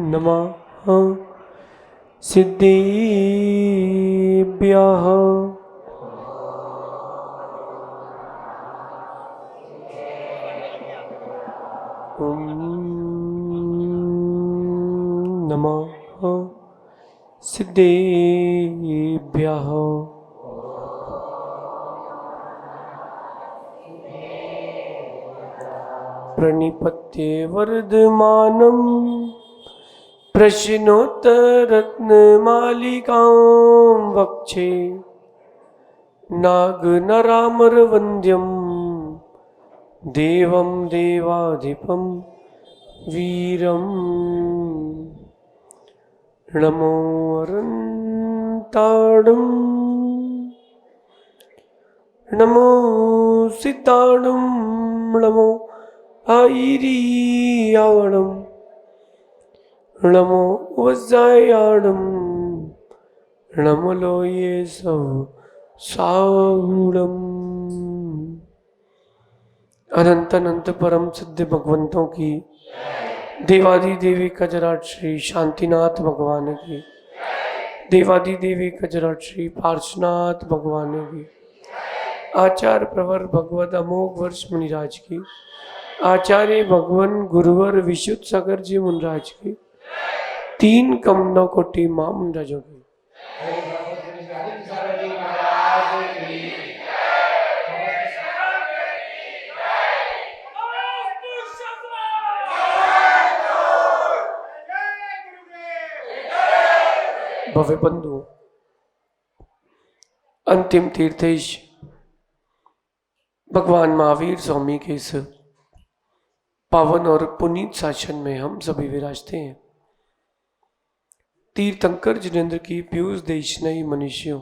नमः सिद्धेभ्यः। ॐ नमः सिद्धेभ्यः। प्रणिपत्ये वर्धमानं प्रश्नोत्तरत्नमालिकां वक्षे नागनरामरवन्द्यं देवं देवाधिपं वीरं। नमो अरन्ताडं नमो सीताडं नमो आईरियावणं नमो वज्रायाणं नमो लोये सौ साहुणम्। अनंत अनंत परम सिद्ध भगवंतों की, देवादि देवी कजराट श्री शांतिनाथ भगवान की, देवादि देवी कजराट श्री पार्श्वनाथ भगवान की, आचार्य प्रवर भगवत अमोघ वर्ष मुनिराज की, आचार्य भगवान गुरुवर विशुद्ध सागर जी मुनिराज की, तीन कमलों कोटि मां मुनिराजों की। भव्य बंधु, अंतिम तीर्थेश भगवान महावीर स्वामी के इस पावन और पुनीत शासन में हम सभी विराजते हैं। तीर्थंकर जिनेन्द्र की पीयूष देशनयी मनुष्यों,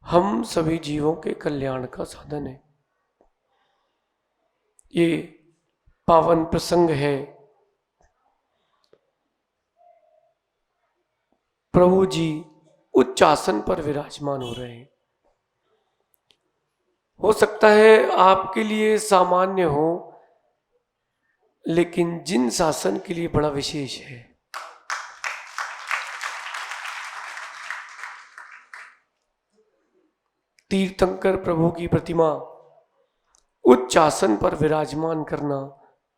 हम सभी जीवों के कल्याण का साधन है। ये पावन प्रसंग है प्रभु जी उच्च आसन पर विराजमान हो रहे हैं। हो सकता है आपके लिए सामान्य हो, लेकिन जिन शासन के लिए बड़ा विशेष है। तीर्थंकर प्रभु की प्रतिमा उच्च आसन पर विराजमान करना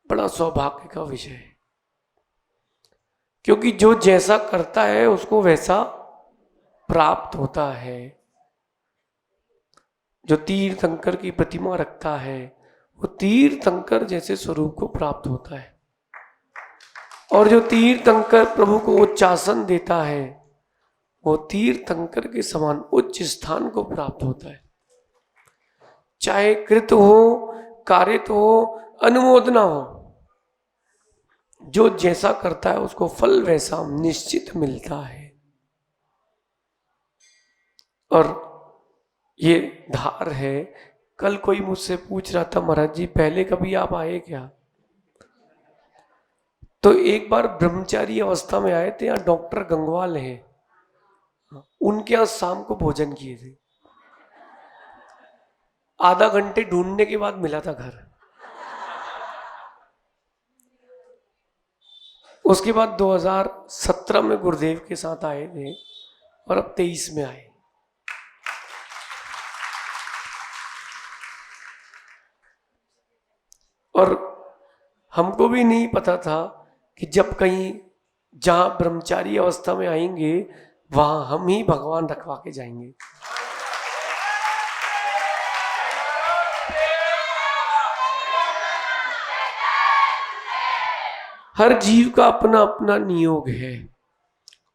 बड़ा सौभाग्य का विषय है, क्योंकि जो जैसा करता है उसको वैसा प्राप्त होता है। जो तीर्थंकर की प्रतिमा रखता है वो तीर्थंकर जैसे स्वरूप को प्राप्त होता है, और जो तीर्थंकर प्रभु को उच्च आसन देता है वो तीर्थंकर के समान उच्च स्थान को प्राप्त होता है। चाहे कृत हो, कारित हो, अनुमोदना हो, जो जैसा करता है उसको फल वैसा निश्चित मिलता है। और ये धार है। कल कोई मुझसे पूछ रहा था, महाराज जी पहले कभी आप आए क्या? तो एक बार ब्रह्मचारी अवस्था में आए थे। यहाँ डॉक्टर गंगवाल हैं, उनके यहाँ शाम को भोजन किए थे। आधा घंटे ढूंढने के बाद मिला था घर। उसके बाद 2017 में गुरुदेव के साथ आए थे और अब 23 में आए। और हमको भी नहीं पता था कि जब कहीं जहां ब्रह्मचारी अवस्था में आएंगे वहां हम ही भगवान रखवा के जाएंगे। हर जीव का अपना अपना नियोग है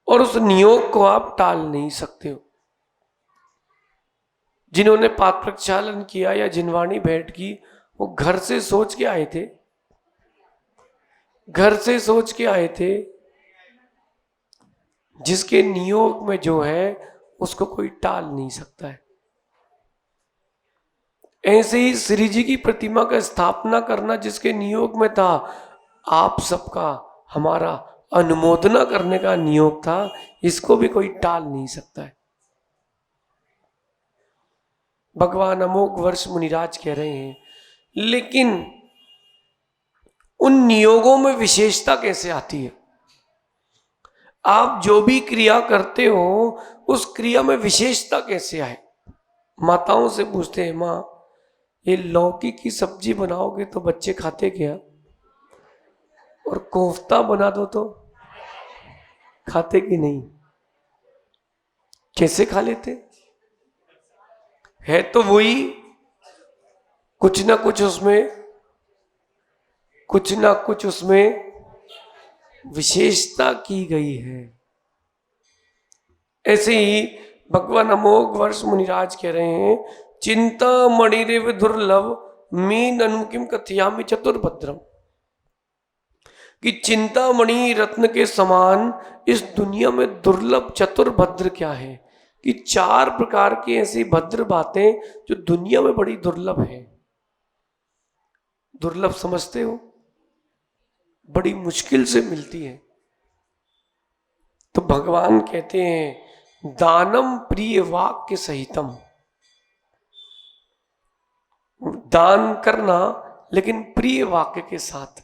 और उस नियोग को आप टाल नहीं सकते हो। जिन्होंने पात्र प्रक्षालन किया या जिनवाणी भेंट की, वो घर से सोच के आए थे, घर से सोच के आए थे। जिसके नियोग में जो है उसको कोई टाल नहीं सकता है। ऐसे ही श्री जी की प्रतिमा का स्थापना करना जिसके नियोग में था, आप सबका हमारा अनुमोदना करने का नियोग था, इसको भी कोई टाल नहीं सकता है। भगवान अमोघ वर्ष मुनिराज कह रहे हैं, लेकिन उन नियोगों में विशेषता कैसे आती है? आप जो भी क्रिया करते हो उस क्रिया में विशेषता कैसे आए। माताओं से पूछते हैं, माँ ये लौकी की सब्जी बनाओगे तो बच्चे खाते क्या, और कोफ्ता बना दो तो खाते कि नहीं, कैसे खा लेते। है तो वही, कुछ ना कुछ उसमें विशेषता की गई है। ऐसे ही भगवान अमोघ वर्ष मुनिराज कह रहे हैं, चिंता मणिरेव दुर्लभ मीन अनुकिम कथयामि चतुर्भद्रम, कि चिंतामणि रत्न के समान इस दुनिया में दुर्लभ चतुर्भद्र क्या है, कि 4 प्रकार की ऐसी भद्र बातें जो दुनिया में बड़ी दुर्लभ है। दुर्लभ समझते हो, बड़ी मुश्किल से मिलती है। तो भगवान कहते हैं दानम प्रिय वाक्य सहितम, दान करना लेकिन प्रिय वाक्य के साथ,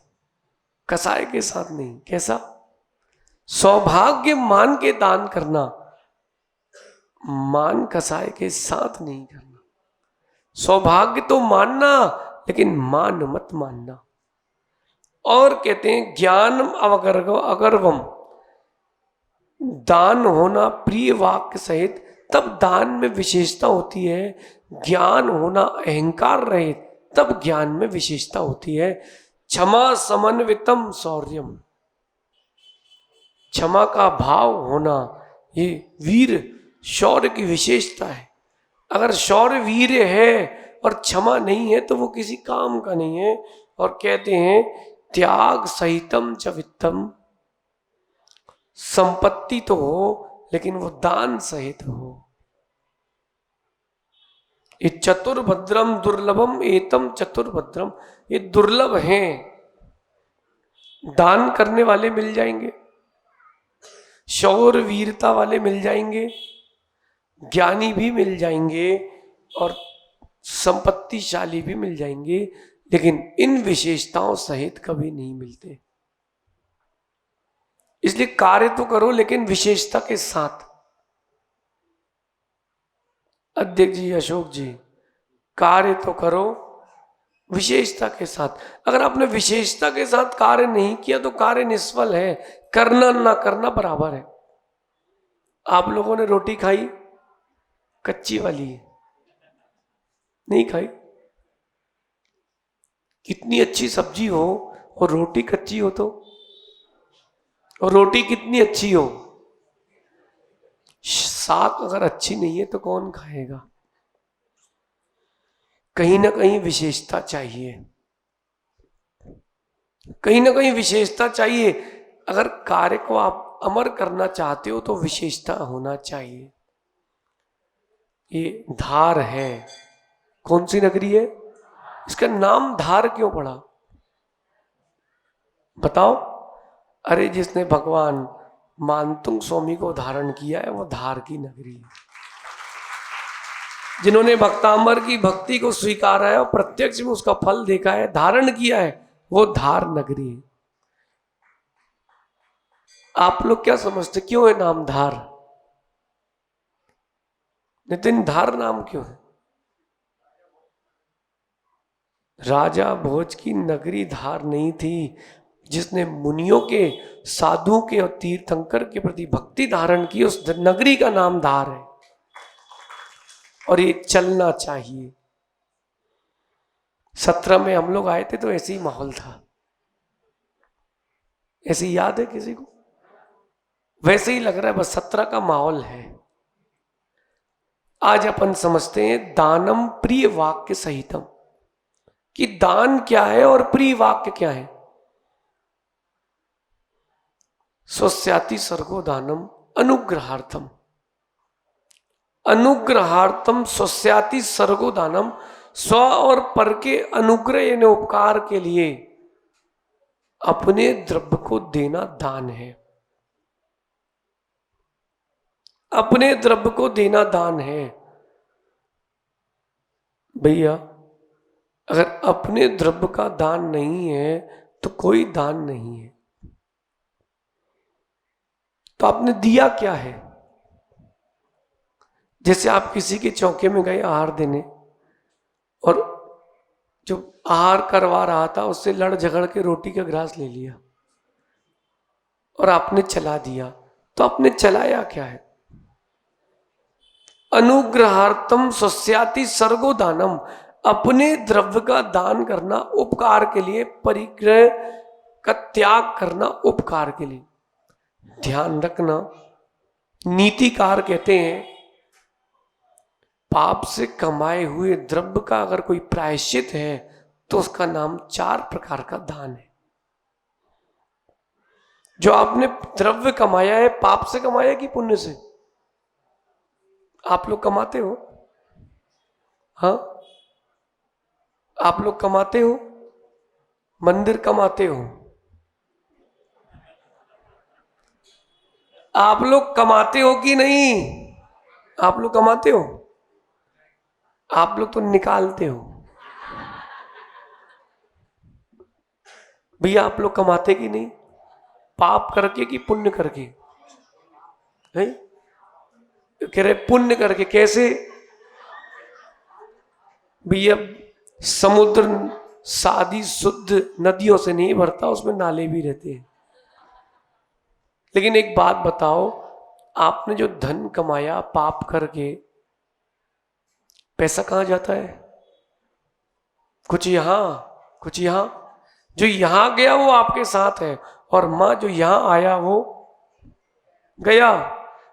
कसाय के साथ नहीं। कैसा? सौभाग्य मान के दान करना, मान कसाय के साथ नहीं करना। सौभाग्य तो मानना लेकिन मान मत मानना। और कहते हैं ज्ञानम अगर्वम, दान होना प्रिय वाक्य सहित, तब दान में विशेषता होती है। ज्ञान होना अहंकार रहित, तब ज्ञान में विशेषता होती है। क्षमा समन्वितम शौर्यम, क्षमा का भाव होना, ये वीर शौर्य की विशेषता है। अगर शौर्य वीर है और क्षमा नहीं है तो वो किसी काम का नहीं है। और कहते हैं त्याग सहितम च वित्तम, संपत्ति तो हो लेकिन वो दान सहित हो। ये चतुर्भद्रम दुर्लभम एतम चतुर्भद्रम, ये दुर्लभ हैं। दान करने वाले मिल जाएंगे, शौर्य वीरता वाले मिल जाएंगे, ज्ञानी भी मिल जाएंगे और संपत्तिशाली भी मिल जाएंगे, लेकिन इन विशेषताओं सहित कभी नहीं मिलते। इसलिए कार्य तो करो लेकिन विशेषता के साथ। अध्यक्ष जी, अशोक जी, कार्य तो करो विशेषता के साथ। अगर आपने विशेषता के साथ कार्य नहीं किया तो कार्य निष्फल है, करना ना करना बराबर है। आप लोगों ने रोटी खाई, कच्ची वाली है, नहीं खाई। कितनी अच्छी सब्जी हो और रोटी कच्ची हो तो, और रोटी कितनी अच्छी हो, साग अगर अच्छी नहीं है तो कौन खाएगा। कहीं ना कहीं विशेषता चाहिए, कहीं ना कहीं विशेषता चाहिए। अगर कार्य को आप अमर करना चाहते हो तो विशेषता होना चाहिए। ये धार है, कौन सी नगरी है, इसका नाम धार क्यों पड़ा बताओ। अरे जिसने भगवान मानतुंग स्वामी को धारण किया है वो धार की नगरी है। जिन्होंने भक्तांबर की भक्ति को स्वीकारा है और प्रत्यक्ष में उसका फल देखा है, धारण किया है, वो धार नगरी है। आप लोग क्या समझते क्यों है नाम धार? नितिन, धार नाम क्यों है? राजा भोज की नगरी धार नहीं थी। जिसने मुनियों के, साधुओं के और तीर्थंकर के प्रति भक्ति धारण की, उस नगरी का नाम धार है। और ये चलना चाहिए। 17 में हम लोग आए थे तो ऐसे ही माहौल था, ऐसे ही याद है किसी को? वैसे ही लग रहा है, बस 17 का माहौल है। आज अपन समझते हैं दानम प्रिय वाक्य सहितम, कि दान क्या है और प्रिय वाक्य क्या है। स्वस्याति सर्गो दानम अनुग्रहार्थम, अनुग्रहार्थम स्वस्याति सर्गो दानम, स्व और पर के अनुग्रह यानी उपकार के लिए अपने द्रव्य को देना दान है। अपने द्रव्य को देना दान है। भैया अगर अपने द्रव्य का दान नहीं है तो कोई दान नहीं है। तो आपने दिया क्या है? जैसे आप किसी के चौके में गए आहार देने, और जो आहार करवा रहा था उससे लड़ झगड़ के रोटी का ग्रास ले लिया और आपने चला दिया, तो आपने चलाया क्या है? अनुग्रहार्थम स्वस्याति सर्गो दानम, अपने द्रव्य का दान करना उपकार के लिए, परिग्रह का त्याग करना उपकार के लिए। ध्यान रखना, नीतिकार कहते हैं पाप से कमाए हुए द्रव्य का अगर कोई प्रायश्चित है तो उसका नाम 4 प्रकार का दान है। जो आपने द्रव्य कमाया है, पाप से कमाया कि पुण्य से? आप लोग कमाते हो? हाँ, आप लोग कमाते हो, मंदिर कमाते हो, आप लोग कमाते हो कि नहीं? आप लोग कमाते हो? आप लोग तो निकालते हो। भैया आप लोग कमाते कि नहीं? पाप करके कि पुण्य करके? है कह रहे पुण्य करके। कैसे भैया? समुद्र सादी शुद्ध नदियों से नहीं भरता, उसमें नाले भी रहते हैं। लेकिन एक बात बताओ, आपने जो धन कमाया पाप करके, पैसा कहां जाता है? कुछ यहां, कुछ यहां। जो यहां गया वो आपके साथ है, और मां जो यहां आया वो गया।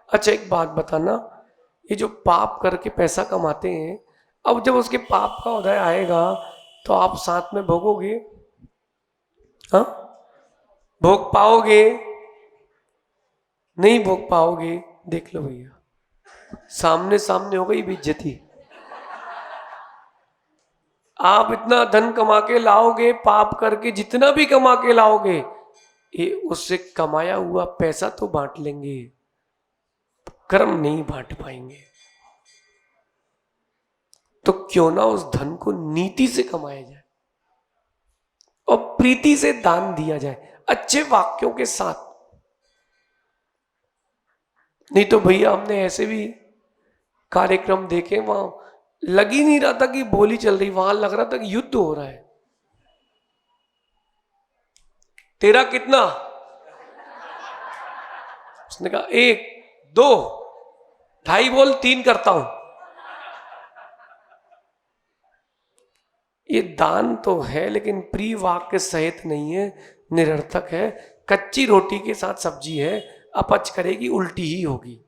अच्छा एक बात बताना, ये जो पाप करके पैसा कमाते हैं, अब जब उसके पाप का उदय आएगा तो आप साथ में भोगोगे? हाँ, भोग पाओगे? नहीं भोग पाओगे। देख लो भैया, सामने सामने हो गई बेइज्जती। आप इतना धन कमा के लाओगे, पाप करके जितना भी कमा के लाओगे, ये उससे कमाया हुआ पैसा तो बांट लेंगे, कर्म नहीं बांट पाएंगे। तो क्यों ना उस धन को नीति से कमाया जाए और प्रीति से दान दिया जाए, अच्छे वाक्यों के साथ। नहीं तो भैया हमने ऐसे भी कार्यक्रम देखे, वहां लग ही नहीं रहा था कि बोली चल रही, वहां लग रहा था कि युद्ध हो रहा है। तेरा कितना? उसने कहा 1 2 2.5 बोल, 3 करता हूं। ये दान तो है लेकिन प्रिय वाक्य सहित नहीं है, निरर्थक है। कच्ची रोटी के साथ सब्जी है, अपच करेगी उल्टी ही होगी।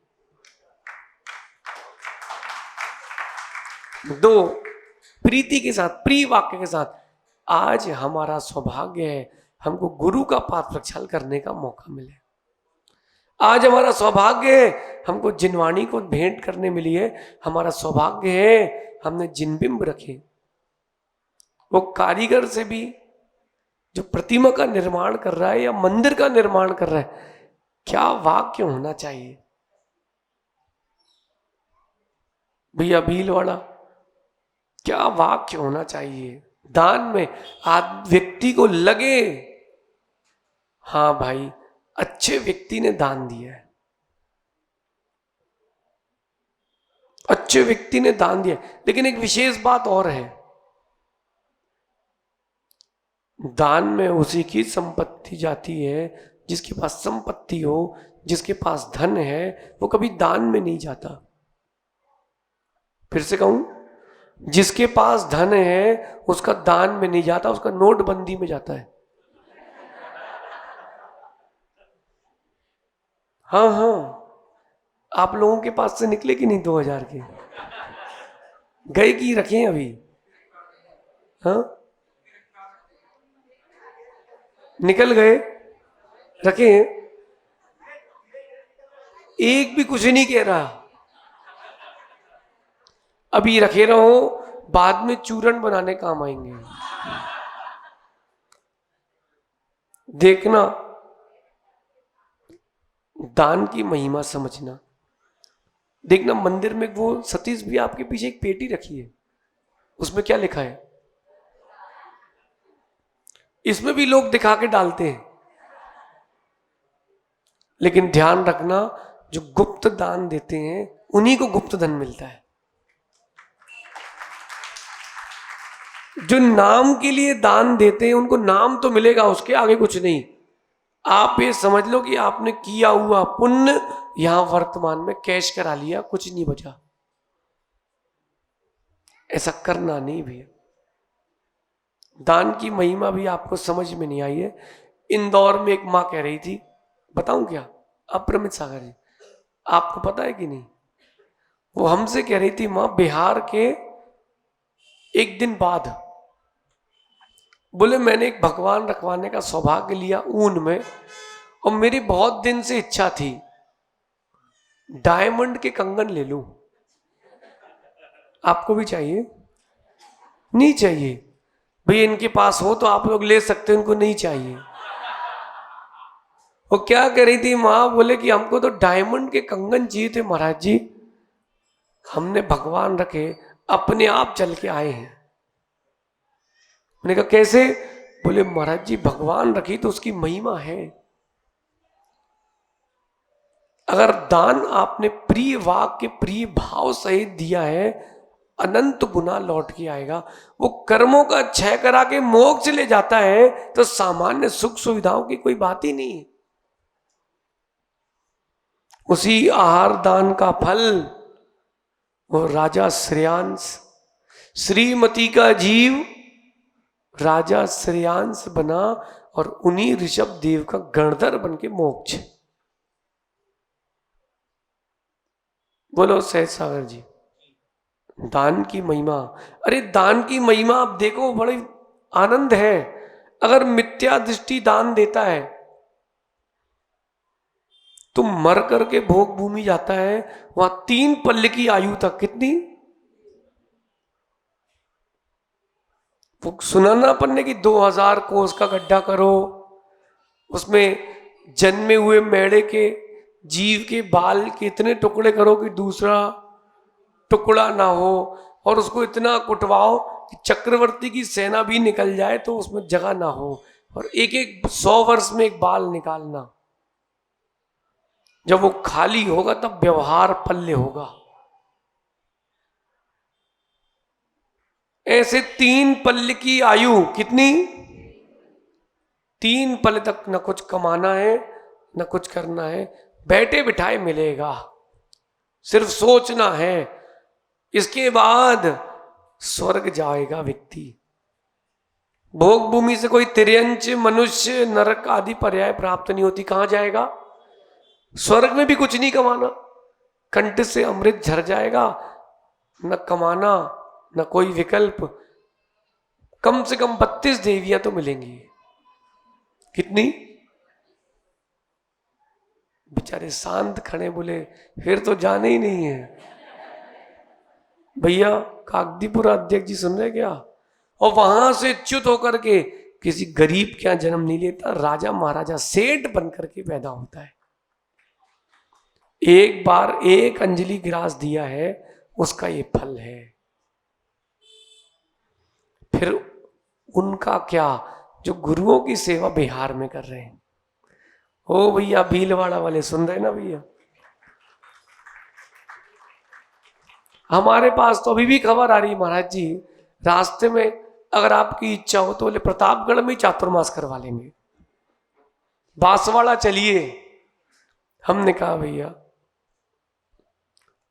2 प्रीति के साथ, प्रिय वाक्य के साथ। आज हमारा सौभाग्य है हमको गुरु का पाद प्रक्षाल करने का मौका मिले। आज हमारा सौभाग्य है हमको जिनवाणी को भेंट करने मिली है। हमारा सौभाग्य है हमने जिनबिंब रखे। वो कारीगर से भी जो प्रतिमा का निर्माण कर रहा है या मंदिर का निर्माण कर रहा है, क्या वाक्य होना चाहिए भैया? भील वाला, क्या वाक्य होना चाहिए दान में? व्यक्ति को लगे हाँ भाई अच्छे व्यक्ति ने दान दिया है, अच्छे व्यक्ति ने दान दिया। लेकिन एक विशेष बात और है, दान में उसी की संपत्ति जाती है जिसके पास संपत्ति हो, जिसके पास धन है, वो कभी दान में नहीं जाता। फिर से कहूं, जिसके पास धन है उसका दान में नहीं जाता, उसका नोटबंदी में जाता है। हाँ हाँ, आप लोगों के पास से निकले कि नहीं 2000 के? गए कि रखे हैं अभी? हाँ, निकल गए, रखे हैं? एक भी कुछ नहीं कह रहा। अभी रखे रहो, बाद में चूरण बनाने काम आएंगे। देखना, दान की महिमा समझना। देखना मंदिर में वो सतीश भी आपके पीछे एक पेटी रखी है, उसमें क्या लिखा है? इसमें भी लोग दिखा के डालते हैं, लेकिन ध्यान रखना, जो गुप्त दान देते हैं उन्हीं को गुप्त धन मिलता है। जो नाम के लिए दान देते हैं उनको नाम तो मिलेगा, उसके आगे कुछ नहीं। आप ये समझ लो कि आपने किया हुआ पुण्य यहां वर्तमान में कैश करा लिया, कुछ नहीं बचा। ऐसा करना नहीं भैया। दान की महिमा भी आपको समझ में नहीं आई है। इंदौर में एक मां कह रही थी, बताऊं क्या, अप्रमित सागर जी, आपको पता है कि नहीं? वो हमसे कह रही थी, मां बिहार के एक दिन बाद बोले मैंने एक भगवान रखवाने का सौभाग्य लिया ऊन में, और मेरी बहुत दिन से इच्छा थी डायमंड के कंगन ले लूं। आपको भी चाहिए? नहीं चाहिए भैया, इनके पास हो तो आप लोग ले सकते हो, इनको नहीं चाहिए। वो क्या कह रही थी मां, बोले कि हमको तो डायमंड के कंगन चाहिए थे महाराज जी, हमने भगवान रखे अपने आप चल के आए हैं। मैंने कहा कैसे? बोले महाराज जी भगवान रखी तो उसकी महिमा है। अगर दान आपने प्रिय वाक्य प्रिय भाव सहित दिया है, अनंत गुना लौट के आएगा। वो कर्मों का क्षय करा के मोक्ष ले जाता है, तो सामान्य सुख सुविधाओं की कोई बात ही नहीं। उसी आहार दान का फल वो राजा श्रेयांश, श्रीमती का जीव राजा श्रेयांश बना, और उन्हीं ऋषभ देव का गणधर बन के मोक्ष। बोलो सहज सागर जी। दान की महिमा, अरे दान की महिमा आप देखो, बड़े आनंद है। अगर मिथ्या दृष्टि दान देता है तो मर करके भोग भूमि जाता है, वहां 3 पल्ले की आयु तक, कितनी वो सुनाना पड़ने की 2000 कोस का गड्ढा करो, उसमें जन्मे हुए मेढ़े के जीव के बाल के इतने टुकड़े करो कि दूसरा टुकड़ा ना हो, और उसको इतना कुटवाओ कि चक्रवर्ती की सेना भी निकल जाए तो उसमें जगह ना हो, और एक एक 100 वर्ष में एक बाल निकालना। जब वो खाली होगा तब व्यवहार पल्ले होगा। ऐसे 3 पल्ले की आयु, कितनी? 3 पल तक न कुछ कमाना है न कुछ करना है, बैठे बिठाए मिलेगा, सिर्फ सोचना है। इसके बाद स्वर्ग जाएगा व्यक्ति। भोग भूमि से कोई तिर्यंच मनुष्य नरक आदि पर्याय प्राप्त नहीं होती। कहां जाएगा? स्वर्ग में भी कुछ नहीं कमाना, कंठ से अमृत झर जाएगा, न कमाना न कोई विकल्प। कम से कम 32 देवियां तो मिलेंगी। कितनी? बेचारे शांत खड़े, बोले फिर तो जाने ही नहीं है। भैया कागदीपुरा अध्यक्ष जी सुन रहे क्या? और वहां से च्युत होकर के किसी गरीब क्या जन्म नहीं लेता, राजा महाराजा सेठ बन करके पैदा होता है। एक बार एक अंजलि गिरास दिया है, उसका ये फल है। फिर उनका क्या, जो गुरुओं की सेवा बिहार में कर रहे हैं। ओ भैया भीलवाड़ा वाले सुन रहे ना भैया? हमारे पास तो अभी भी खबर आ रही महाराज जी, रास्ते में अगर आपकी इच्छा हो तो बोले प्रतापगढ़ में चातुर्मास करवा लेंगे, बांसवाड़ा चलिए। हमने कहा भैया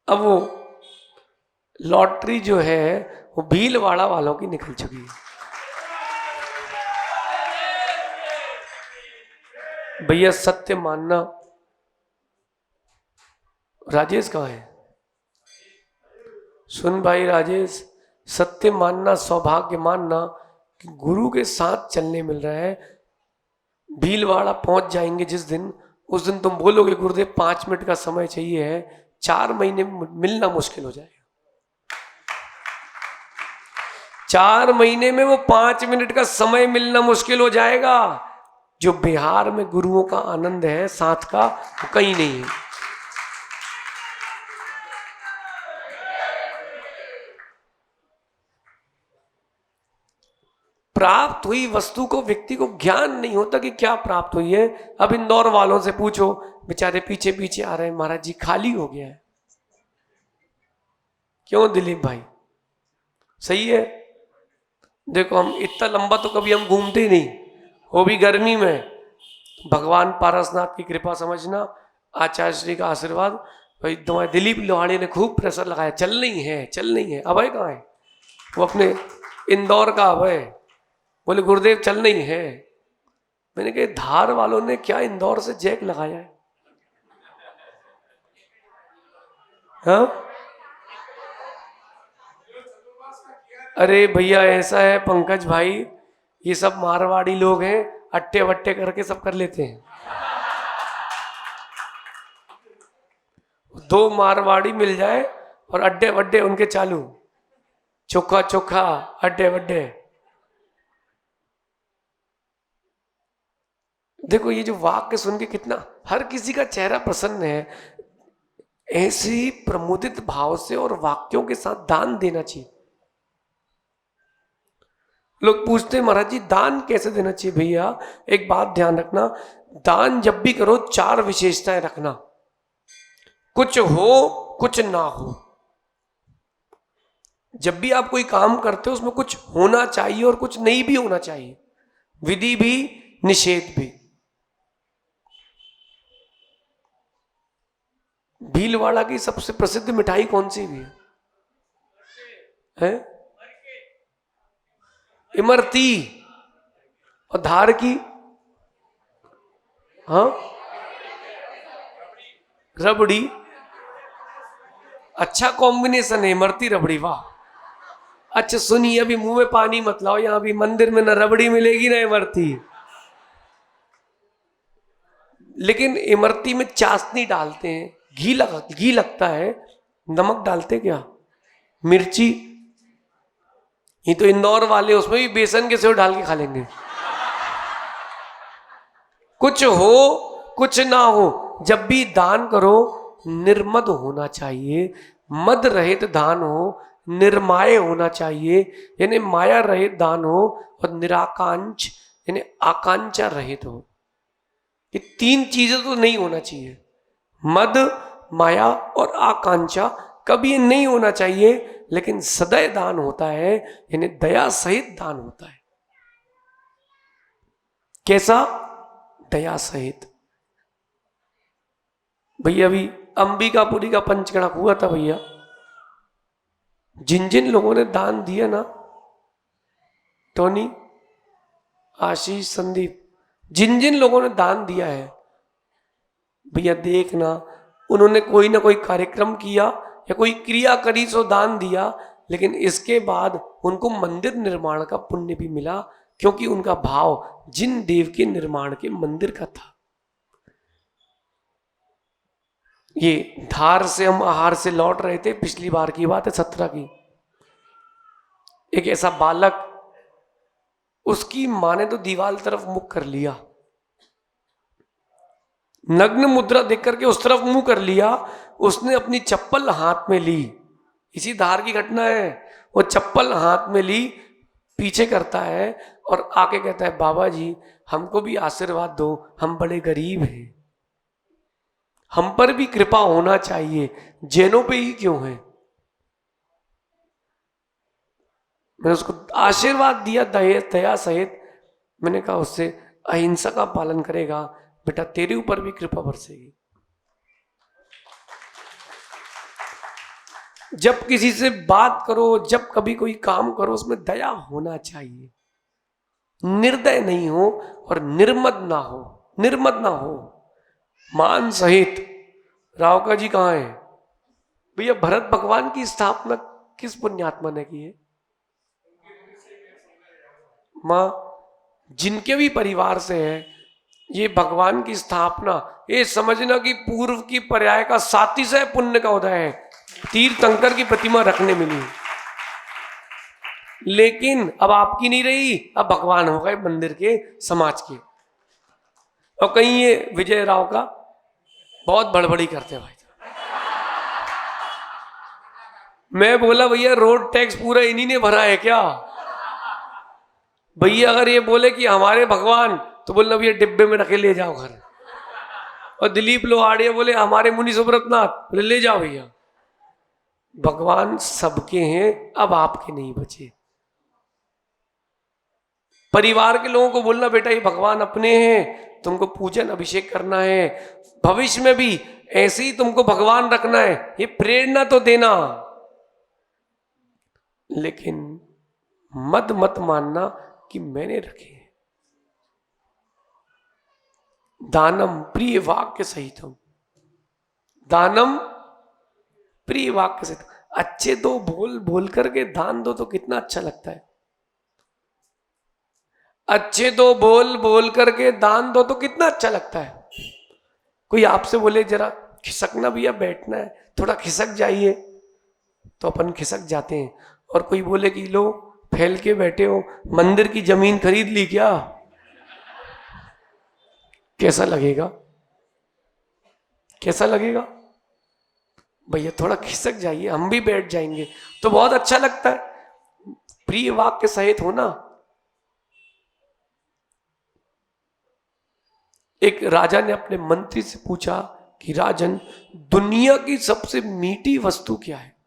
अब वो लॉटरी जो है वो भीलवाड़ा वालों की निकल चुकी है। भैया सत्य मानना। राजेश कहाँ है? सुन भाई राजेश, सत्य मानना, सौभाग्य मानना कि गुरु के साथ चलने मिल रहा है। भीलवाड़ा पहुंच जाएंगे जिस दिन, उस दिन तुम बोलोगे गुरुदेव 5 मिनट का समय चाहिए है, 4 महीने मिलना मुश्किल हो जाएगा। 4 महीने में वो 5 मिनट का समय मिलना मुश्किल हो जाएगा। जो बिहार में गुरुओं का आनंद है साथ का, वो कहीं नहीं है। प्राप्त हुई वस्तु को व्यक्ति को ज्ञान नहीं होता कि क्या प्राप्त हुई है। अब इंदौर वालों से पूछो, बेचारे पीछे पीछे आ रहे हैं, महाराज जी खाली हो गया है। क्यों दिलीप भाई? सही है। देखो हम इतना लंबा तो कभी हम घूमते ही नहीं, वो भी गर्मी में। भगवान पारसनाथ की कृपा समझना, आचार्य श्री का आशीर्वाद। भाई तुम्हारे दिलीप लोहाड़ी ने खूब प्रेशर लगाया, चल नहीं है चल नहीं है। अभय कहाँ है? वो अपने इंदौर का अभय। बोले गुरुदेव चल नहीं है। मैंने कहा धार वालों ने क्या इंदौर से जैक लगाया है? हाँ? अरे भैया ऐसा है पंकज भाई, ये सब मारवाड़ी लोग हैं, अट्टे वट्टे करके सब कर लेते हैं। दो मारवाड़ी मिल जाए और अड्डे वड्डे उनके चालू, चोखा चोखा अड्डे वड्डे। देखो ये जो वाक्य सुन के कितना हर किसी का चेहरा प्रसन्न है। ऐसे ही प्रमुदित भाव से और वाक्यों के साथ दान देना चाहिए। लोग पूछते हैं महाराज जी दान कैसे देना चाहिए? भैया एक बात ध्यान रखना, दान जब भी करो 4 विशेषताएं रखना, कुछ हो कुछ ना हो। जब भी आप कोई काम करते हो उसमें कुछ होना चाहिए और कुछ नहीं भी होना चाहिए, विधि भी निषेध भी। भीलवाड़ा की सबसे प्रसिद्ध मिठाई कौन सी भी है? इमरती। और धार की? हाँ रबड़ी। अच्छा कॉम्बिनेशन है इमरती रबड़ी, वाह। अच्छा सुनिए, अभी मुंह में पानी मत लाओ, यहां भी मंदिर में ना रबड़ी मिलेगी ना इमरती। लेकिन इमरती में चाशनी डालते हैं, घी लगता है। नमक डालते क्या? मिर्ची। ये तो इंदौर वाले उसमें भी बेसन के सेव डाल के खा लेंगे। कुछ हो कुछ ना हो, जब भी दान करो निर्मद होना चाहिए। मद रहित दान हो, निर्माय होना चाहिए, यानी माया रहित दान हो, और निराकांक्ष यानी आकांक्षा रहित हो। ये 3 चीजें तो नहीं होना चाहिए। मद, माया और आकांक्षा कभी नहीं होना चाहिए। लेकिन सदैव दान होता है, यानी दया सहित दान होता है। कैसा? दया सहित। भैया अभी अंबिकापुरी का पंचगणक हुआ था भैया। जिन जिन लोगों ने दान दिया ना, टोनी, आशीष, संदीप, जिन जिन लोगों ने दान दिया है भैया, देखना उन्होंने कोई ना कोई कार्यक्रम किया या कोई क्रिया करी सो दान दिया, लेकिन इसके बाद उनको मंदिर निर्माण का पुण्य भी मिला, क्योंकि उनका भाव जिन देव के निर्माण के मंदिर का था। ये धार से हम आहार से लौट रहे थे, पिछली बार की बात है 17 की। एक ऐसा बालक, उसकी माँ ने तो दीवार तरफ मुख कर लिया, नग्न मुद्रा देख करके उस तरफ मुंह कर लिया। उसने अपनी चप्पल हाथ में ली, इसी धार की घटना है। वो चप्पल हाथ में ली, पीछे करता है और आके कहता है बाबा जी हमको भी आशीर्वाद दो, हम बड़े गरीब हैं, हम पर भी कृपा होना चाहिए, जैनों पे ही क्यों है। मैंने उसको आशीर्वाद दिया दया सहित। मैंने कहा उससे अहिंसा का पालन करेगा बेटा, तेरे ऊपर भी कृपा बरसेगी। जब किसी से बात करो, जब कभी कोई काम करो, उसमें दया होना चाहिए। निर्दय नहीं हो और निर्मद ना हो, निर्मद ना हो। मान सहित। रावका जी कहाँ है भैया? भरत भगवान की स्थापना किस पुण्यात्मा ने की है? मां, जिनके भी परिवार से है ये भगवान की स्थापना, ये समझना कि पूर्व की पर्याय का 37 पुण्य का उदय है, तीर्थंकर की प्रतिमा रखने मिली। लेकिन अब आपकी नहीं रही, अब भगवान हो गए मंदिर के, समाज के। और कहीं ये विजय राव का बहुत बड़बड़ी करते हैं भाई। मैं बोला भैया रोड टैक्स पूरा इन्हीं ने भरा है क्या? भैया अगर ये बोले कि हमारे भगवान, तो बोलना भैया डिब्बे में रखे ले जाओ घर। और दिलीप लोहाड़िया बोले हमारे मुनि सुब्रतनाथ, बोले ले जाओ भैया। भगवान सबके हैं, अब आपके नहीं बचे। परिवार के लोगों को बोलना बेटा ये भगवान अपने हैं, तुमको पूजन अभिषेक करना है, भविष्य में भी ऐसे ही तुमको भगवान रखना है, ये प्रेरणा तो देना, लेकिन मत मानना कि मैंने रखे। दानम प्रिय वाक्य सहितम, दानम प्रिय वाक्य सहित। अच्छे दो बोल बोल करके दान दो तो कितना अच्छा लगता है। अच्छे दो बोल बोल करके दान दो तो कितना अच्छा लगता है। कोई आपसे बोले जरा खिसकना भैया, बैठना है, थोड़ा खिसक जाइए, तो अपन खिसक जाते हैं। और कोई बोले कि लो फैल के बैठे हो, मंदिर की जमीन खरीद ली क्या, कैसा लगेगा? कैसा लगेगा? भैया थोड़ा खिसक जाइए, हम भी बैठ जाएंगे तो बहुत अच्छा लगता है। प्रिय वाक्य सहित होना। एक राजा ने अपने मंत्री से पूछा कि राजन, दुनिया की सबसे मीठी वस्तु क्या है?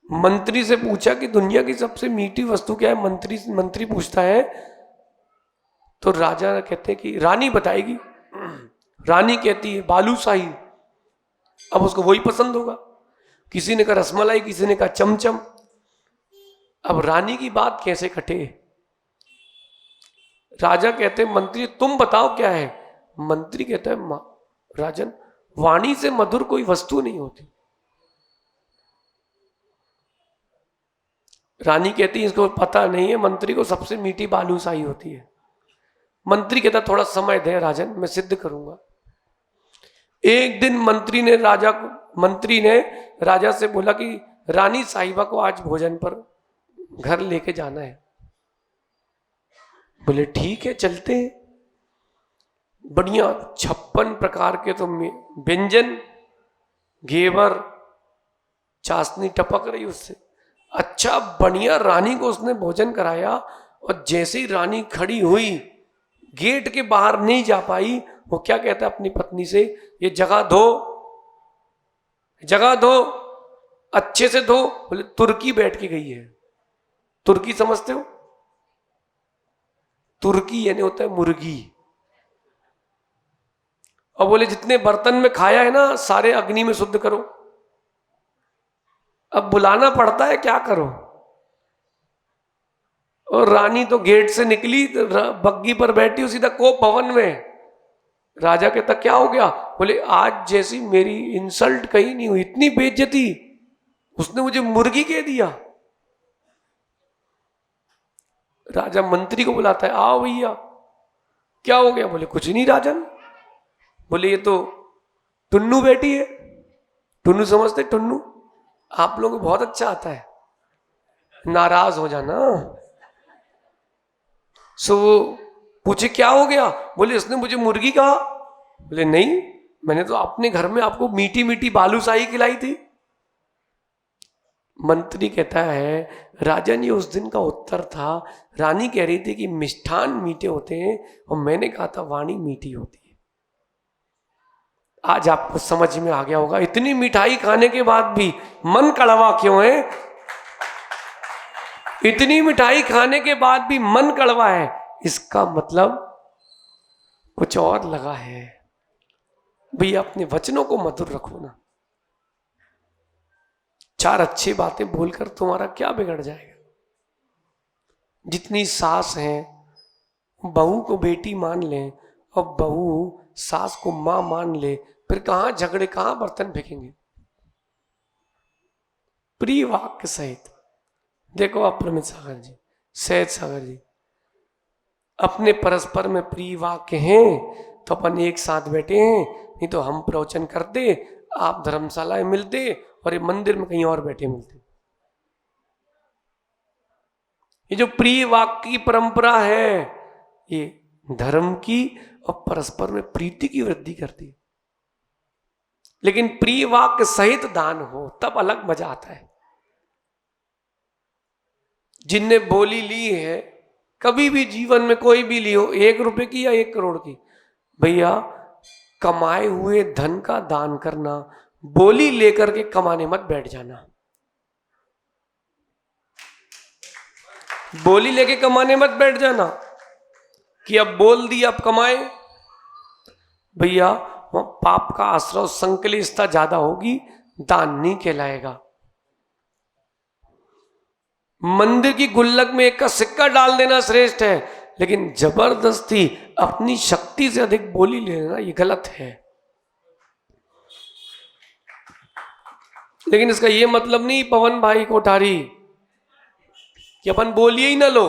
मंत्री से पूछा कि दुनिया की सबसे मीठी वस्तु क्या है। मंत्री पूछता है तो राजा कहते हैं कि रानी बताएगी। रानी कहती है बालूशाही। अब उसको वही पसंद होगा। किसी ने कहा रसमलाई, किसी ने कहा चमचम। अब रानी की बात कैसे कटे? राजा कहते हैं मंत्री तुम बताओ क्या है? मंत्री कहता है राजन, वाणी से मधुर कोई वस्तु नहीं होती। रानी कहती है इसको पता नहीं है, मंत्री को सबसे मीठी बालूशाही होती है। मंत्री कहता थोड़ा समय दे राजन, मैं सिद्ध करूंगा। एक दिन मंत्री ने राजा से बोला कि रानी साहिबा को आज भोजन पर घर लेके जाना है। बोले ठीक है चलते हैं। बढ़िया 56 प्रकार के तो व्यंजन, घेवर, चाशनी टपक रही उससे। अच्छा बढ़िया रानी को उसने भोजन कराया। और जैसे ही रानी खड़ी हुई, गेट के बाहर नहीं जा पाई, वो क्या कहता अपनी पत्नी से, ये जगह धो, जगह धो, अच्छे से धो। बोले तुर्की बैठ के गई है। तुर्की समझते हो? तुर्की यानी होता है मुर्गी। और बोले जितने बर्तन में खाया है ना सारे अग्नि में शुद्ध करो। अब बुलाना पड़ता है, क्या करो। और रानी तो गेट से निकली, बग्गी पर बैठी, सीधा कोप भवन में। राजा कहता क्या हो गया? बोले आज जैसी मेरी इंसल्ट कहीं नहीं हुई, इतनी बेइज्जती, उसने मुझे मुर्गी कह दिया। राजा मंत्री को बुलाता है, आओ भैया क्या हो गया? बोले कुछ नहीं राजन। बोले ये तो टुन्नू बैठी है। टुन्नू समझते? टुन्नू आप लोगों को बहुत अच्छा आता है, नाराज हो जाना। सो पूछे क्या हो गया? बोले इसने मुझे मुर्गी कहा। बोले नहीं, मैंने तो अपने घर में आपको मीठी मीठी बालूशाही खिलाई थी। मंत्री कहता है राजन ये उस दिन का उत्तर था। रानी कह रही थी कि मिष्ठान मीठे होते हैं और मैंने कहा था वाणी मीठी होती है। आज आपको समझ में आ गया होगा, इतनी मिठाई खाने के बाद भी मन कड़वा क्यों है? इतनी मिठाई खाने के बाद भी मन कड़वा है, इसका मतलब कुछ और लगा है। भैया अपने वचनों को मधुर रखो ना। 4 अच्छी बातें बोलकर तुम्हारा क्या बिगड़ जाएगा? जितनी सास है, बहू को बेटी मान ले और बहू सास को मां मान ले, फिर कहां झगड़े, कहां बर्तन फेंकेंगे? प्रिय वाक्य सहित। देखो अप्रमित सागर जी, सहज सागर जी, अपने परस्पर में प्रिय वाक्य हैं तो अपन एक साथ बैठे हैं, नहीं तो हम प्रवचन करते, आप धर्मशाला में मिलते और ये मंदिर में कहीं और बैठे मिलते। ये जो प्रिय वाक्य की परंपरा है, ये धर्म की और परस्पर में प्रीति की वृद्धि करती है। लेकिन प्रिय वाक्य सहित दान हो तब अलग मजा आता है। जिनने बोली ली है, कभी भी जीवन में कोई भी ली हो, 1 रुपए की या 1 करोड़ की, भैया कमाए हुए धन का दान करना, बोली लेकर के कमाने मत बैठ जाना। बोली लेके कमाने मत बैठ जाना कि अब बोल दी अब कमाए। भैया वह पाप का आश्रय, संकलिष्टता ज्यादा होगी, दान नहीं कहलाएगा। मंदिर की गुल्लक में 1 का सिक्का डाल देना श्रेष्ठ है, लेकिन जबरदस्ती अपनी शक्ति से अधिक बोली लेना ये गलत है। लेकिन इसका ये मतलब नहीं पवन भाई कोठारी कि अपन बोलिए ही ना लो।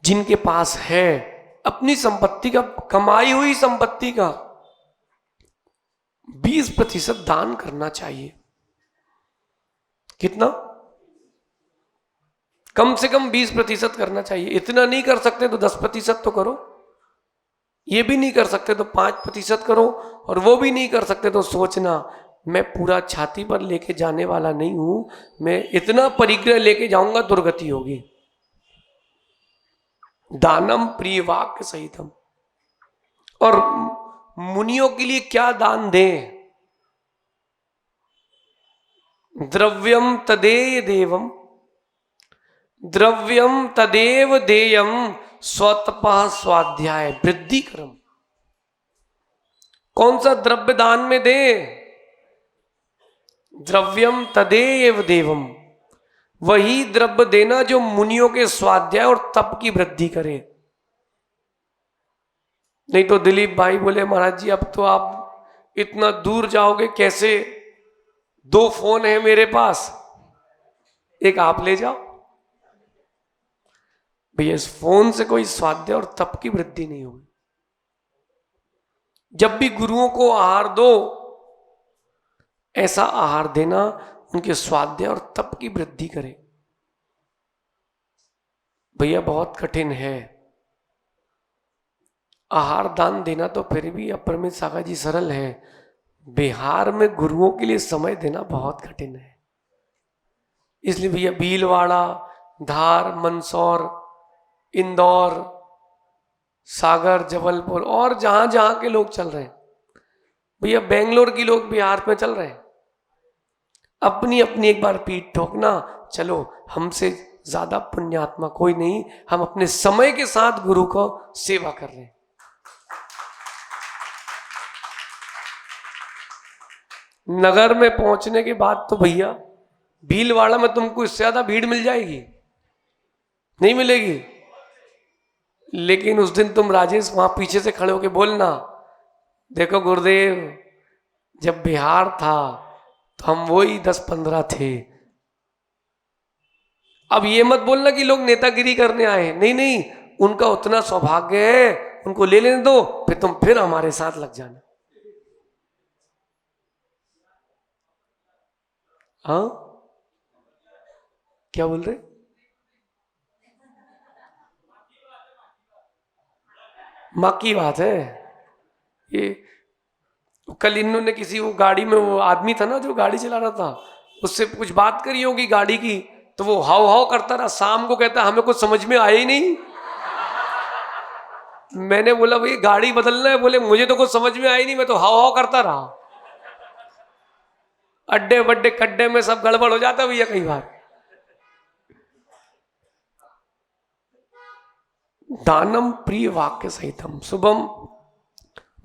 जिनके पास है अपनी संपत्ति का, कमाई हुई संपत्ति का 20% दान करना चाहिए। कितना? कम से कम 20% करना चाहिए। इतना नहीं कर सकते तो 10% तो करो, ये भी नहीं कर सकते तो 5% करो, और वो भी नहीं कर सकते तो सोचना मैं पूरा छाती पर लेके जाने वाला नहीं हूं, मैं इतना परिग्रह लेके जाऊंगा दुर्गति होगी। दानम प्रिय वाक्य सहितम। और मुनियों के लिए क्या दान दें? द्रव्यम तदेय देवम, द्रव्यम तदेव देयम स्वतपः स्वाध्याय वृद्धि क्रम। कौन सा द्रव्य दान में दे? द्रव्यम तदेव देवम, वही द्रव्य देना जो मुनियों के स्वाध्याय और तप की वृद्धि करे। नहीं तो दिलीप भाई बोले महाराज जी अब तो आप इतना दूर जाओगे कैसे? 2 फोन है मेरे पास, एक आप ले जाओ। भैया इस फोन से कोई स्वाध्याय और तप की वृद्धि नहीं होगी। जब भी गुरुओं को आहार दो, ऐसा आहार देना उनके स्वाध्याय और तप की वृद्धि करे। भैया बहुत कठिन है आहार दान देना, तो फिर भी अपरमित सागा जी सरल है। बिहार में गुरुओं के लिए समय देना बहुत कठिन है। इसलिए भैया भीलवाड़ा, धार, मंदसौर, इंदौर, सागर, जबलपुर और जहां जहां के लोग चल रहे हैं, भैया बेंगलोर के लोग बिहार में चल रहे हैं। अपनी अपनी एक बार पीठ ठोकना, चलो हमसे ज्यादा पुण्यात्मा कोई नहीं, हम अपने समय के साथ गुरु को सेवा कर रहे हैं। नगर में पहुंचने के बाद तो भैया भीलवाड़ा में तुमको इससे ज्यादा भीड़ मिल जाएगी, नहीं मिलेगी। लेकिन उस दिन तुम राजेश वहां पीछे से खड़े होके बोलना, देखो गुरुदेव जब बिहार था तो हम वही 10-15 थे। अब ये मत बोलना कि लोग नेतागिरी करने आए, नहीं नहीं, उनका उतना सौभाग्य है, उनको ले लेने दो, फिर तुम फिर हमारे साथ लग जाना। हाँ क्या बोल रहे? मां की बात है ये। कल इन्होंने किसी वो गाड़ी में, वो आदमी था ना जो गाड़ी चला रहा था, उससे कुछ बात करी होगी गाड़ी की, तो वो हाव हाव करता रहा। शाम को कहता हमें कुछ समझ में आया ही नहीं। मैंने बोला भाई गाड़ी बदलना है, बोले मुझे तो कुछ समझ में आया ही नहीं, मैं तो हाव हाव करता रहा। अड्डे बड्डे कड्डे में सब गड़बड़ हो जाता भैया कई बार। दानम प्रिय वाक्य सहितम शुभम।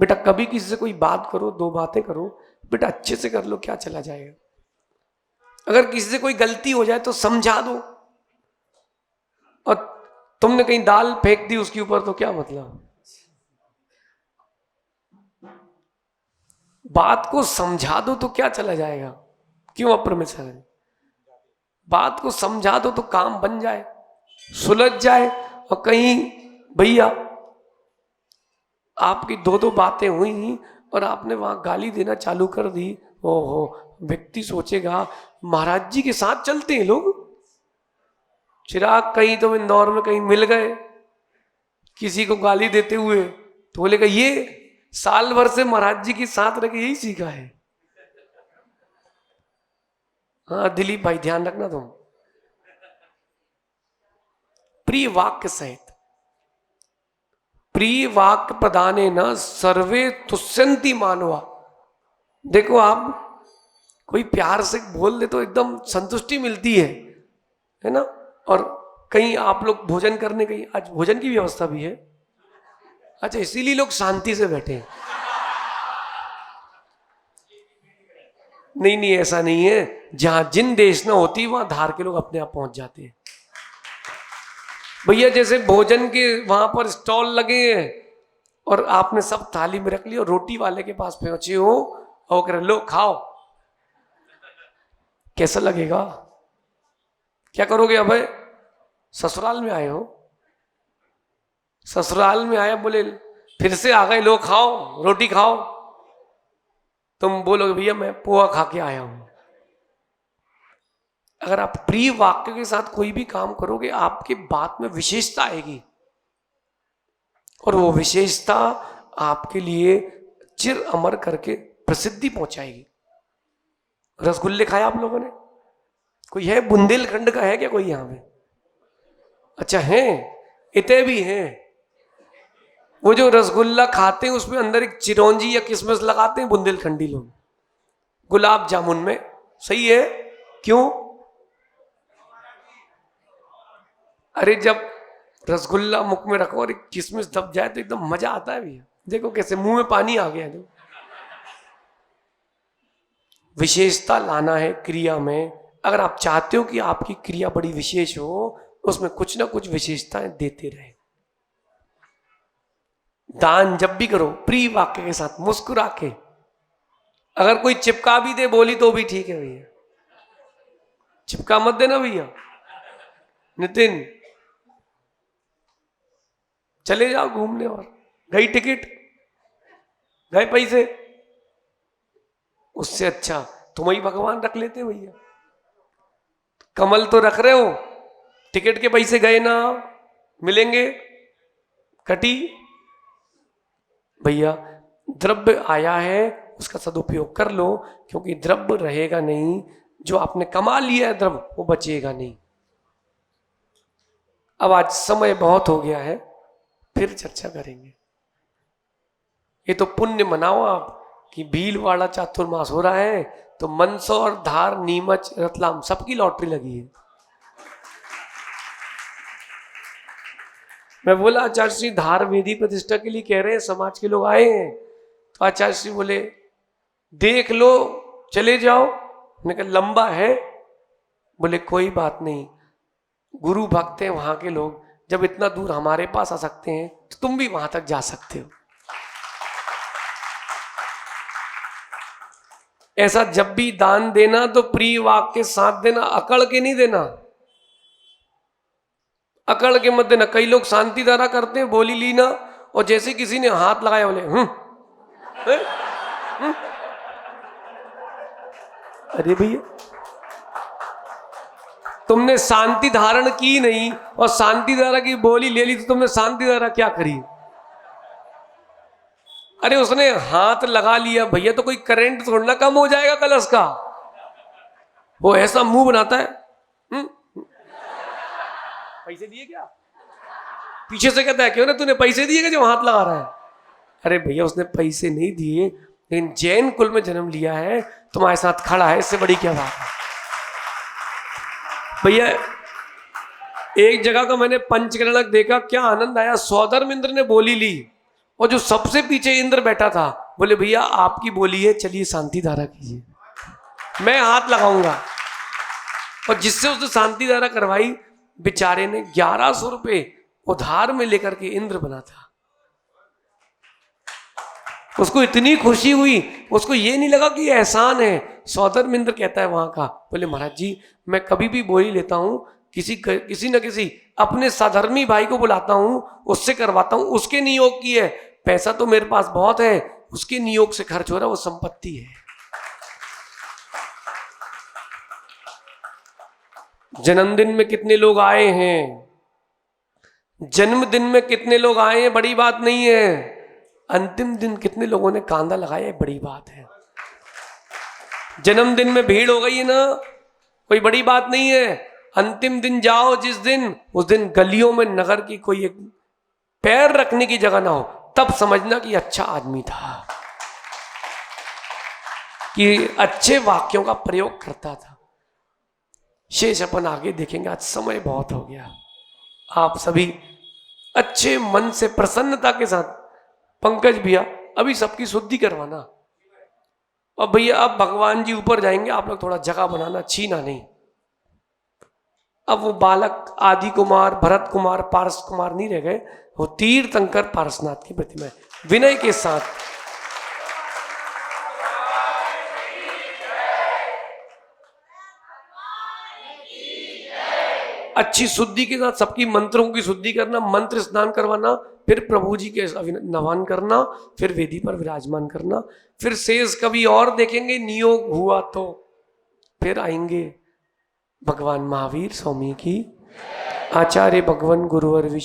बेटा कभी किसी से कोई बात करो, 2 बातें करो, बेटा अच्छे से कर लो, क्या चला जाएगा। अगर किसी से कोई गलती हो जाए तो समझा दो, और तुमने कहीं दाल फेंक दी उसके ऊपर तो क्या मतलब। बात को समझा दो तो क्या चला जाएगा, क्यों अप्रमेश्वर? बात को समझा दो तो काम बन जाए, सुलझ जाए। और कहीं भैया आपकी 2 बातें हुई और आपने वहां गाली देना चालू कर दी, ओहो, व्यक्ति सोचेगा महाराज जी के साथ चलते हैं लोग। चिराग कहीं तो इंदौर में कहीं मिल गए किसी को गाली देते हुए, तो बोलेगा ये साल भर से महाराज जी के साथ रह के यही सीखा है। हाँ दिलीप भाई ध्यान रखना तुम। प्रिय वाक्य सहित, प्रिय वाक्य प्रदाने न सर्वे तुष्यंति मानवा। देखो आप कोई प्यार से बोल दे तो एकदम संतुष्टि मिलती है ना। और कहीं आप लोग भोजन करने, कहीं आज भोजन की व्यवस्था भी है, अच्छा इसीलिए लोग शांति से बैठे हैं। नहीं नहीं ऐसा नहीं है, जहां जिन देश ना होती वहां धार के लोग अपने आप पहुंच जाते हैं। भैया जैसे भोजन के वहां पर स्टॉल लगे हैं और आपने सब थाली में रख लिया और रोटी वाले के पास पहुंचे हो और कह रहे लो खाओ, कैसा लगेगा? क्या करोगे? अब ससुराल में आए हो, ससुराल में आए, बोले फिर से आ गए, लो खाओ रोटी खाओ, तुम बोलोगे भैया मैं पोहा खा के आया हूं। अगर आप प्रिय वाक्य के साथ कोई भी काम करोगे आपकी बात में विशेषता आएगी और वो विशेषता आपके लिए चिर अमर करके प्रसिद्धि पहुंचाएगी। रसगुल्ले खाए आप लोगों ने? कोई है बुंदेलखंड का है क्या कोई यहां पे? अच्छा है, इतने भी हैं। वो जो रसगुल्ला खाते हैं उसमें अंदर एक चिरौंजी या किशमिश लगाते हैं बुंदेलखंडी लोग, गुलाब जामुन में। सही है, क्यों? अरे जब रसगुल्ला मुख में रखो और एक किशमिश दब जाए तो एकदम मजा आता है भैया। देखो कैसे मुंह में पानी आ गया। देखो विशेषता लाना है क्रिया में। अगर आप चाहते हो कि आपकी क्रिया बड़ी विशेष हो, उसमें कुछ ना कुछ विशेषताएं देते रहे। दान जब भी करो प्रिय वाक्य के साथ, मुस्कुरा के। अगर कोई चिपका भी दे बोली तो भी ठीक है भैया, चिपका मत देना भैया। नितिन चले जाओ घूमने, और गई टिकट, गए पैसे, उससे अच्छा तुम ही भगवान रख लेते भैया। कमल तो रख रहे हो, टिकट के पैसे गए ना, मिलेंगे कटी। भैया द्रव्य आया है उसका सदुपयोग कर लो, क्योंकि द्रव्य रहेगा नहीं, जो आपने कमा लिया है द्रव्य वो बचेगा नहीं। अब आज समय बहुत हो गया है, फिर चर्चा करेंगे। ये तो पुण्य मनाओ आप कि भीलवाड़ा चातुर्मास हो रहा है तो मंदसौर, धार, नीमच, रतलाम सबकी लॉटरी लगी है। मैं बोला आचार्य श्री धार वेदी प्रतिष्ठा के लिए कह रहे हैं, समाज के लोग आए हैं, तो आचार्य श्री बोले देख लो चले जाओ। मैंने कहा लंबा है, बोले कोई बात नहीं, गुरु भक्त हैं वहां के लोग, जब इतना दूर हमारे पास आ सकते हैं तो तुम भी वहां तक जा सकते हो। ऐसा जब भी दान देना तो प्रिय वाक्य के साथ देना, अकड़ के नहीं देना, अकड़ के मत देना। कई लोग शांति धारा करते हैं, बोली ली ना, और जैसे किसी ने हाथ लगाया बोले अरे भैया तुमने शांति धारण की नहीं और शांति धारा की बोली ले ली, तो तुमने शांति धारा क्या करी? अरे उसने हाथ लगा लिया भैया, तो कोई करंट थोड़ा ना कम हो जाएगा कलश का। वो ऐसा मुंह बनाता है, पैसे दिए क्या? पीछे से कहता है क्यों ना तूने पैसे दिए क्या जो हाथ लगा रहा है? अरे भैया उसने पैसे नहीं दिए, लेकिन जैन कुल में जन्म लिया है, तुम्हारे साथ खड़ा है, इससे बड़ी क्या बात है? भैया एक जगह का मैंने पंचकरणक देखा, क्या आनंद आया। सौधर्म इंद्र ने बोली ली और जो सबसे पीछे इंद्र बैठा था बोले भैया आपकी बोली है, चलिए शांति धारा कीजिए, मैं हाथ लगाऊंगा। और जिससे उसने शांति धारा करवाई, बेचारे ने 1100 रुपए उधार में लेकर के इंद्र बना था। उसको इतनी खुशी हुई, उसको ये नहीं लगा कि एहसान है। सौधर्म इंद्र कहता है वहां का, बोले महाराज जी मैं कभी भी बोली लेता हूं, किसी न किसी अपने साधर्मी भाई को बुलाता हूं, उससे करवाता हूं, उसके नियोग की है, पैसा तो मेरे पास बहुत है, उसके नियोग से खर्च हो रहा, वो संपत्ति है। जन्मदिन में कितने लोग आए हैं, जन्मदिन में कितने लोग आए हैं बड़ी बात नहीं है, अंतिम दिन कितने लोगों ने कांदा लगाया है बड़ी बात है। जन्मदिन में भीड़ हो गई है ना, कोई बड़ी बात नहीं है। अंतिम दिन जाओ जिस दिन, उस दिन गलियों में नगर की कोई एक पैर रखने की जगह ना हो, तब समझना कि अच्छा आदमी था, कि अच्छे वाक्यों का प्रयोग करता था। शेष अपन आगे देखेंगे, आज समय बहुत हो गया। आप सभी अच्छे मन से प्रसन्नता के साथ, पंकज भैया अभी सबकी शुद्धि करवाना, और भैया अब भगवान जी ऊपर जाएंगे, आप लोग थोड़ा जगह बनाना, छीना नहीं। अब वो बालक आदि कुमार, भरत कुमार, पारस कुमार नहीं रह गए, वो तीर्थंकर पारसनाथ की प्रतिमा है। विनय के साथ अच्छी शुद्धि के साथ सबकी मंत्रों की शुद्धि करना, मंत्र स्नान करवाना, फिर प्रभु जी के नवान करना, फिर वेदी पर विराजमान करना। फिर शेष कभी और देखेंगे, नियोग हुआ तो फिर आएंगे। भगवान महावीर स्वामी की, आचार्य भगवान गुरुवर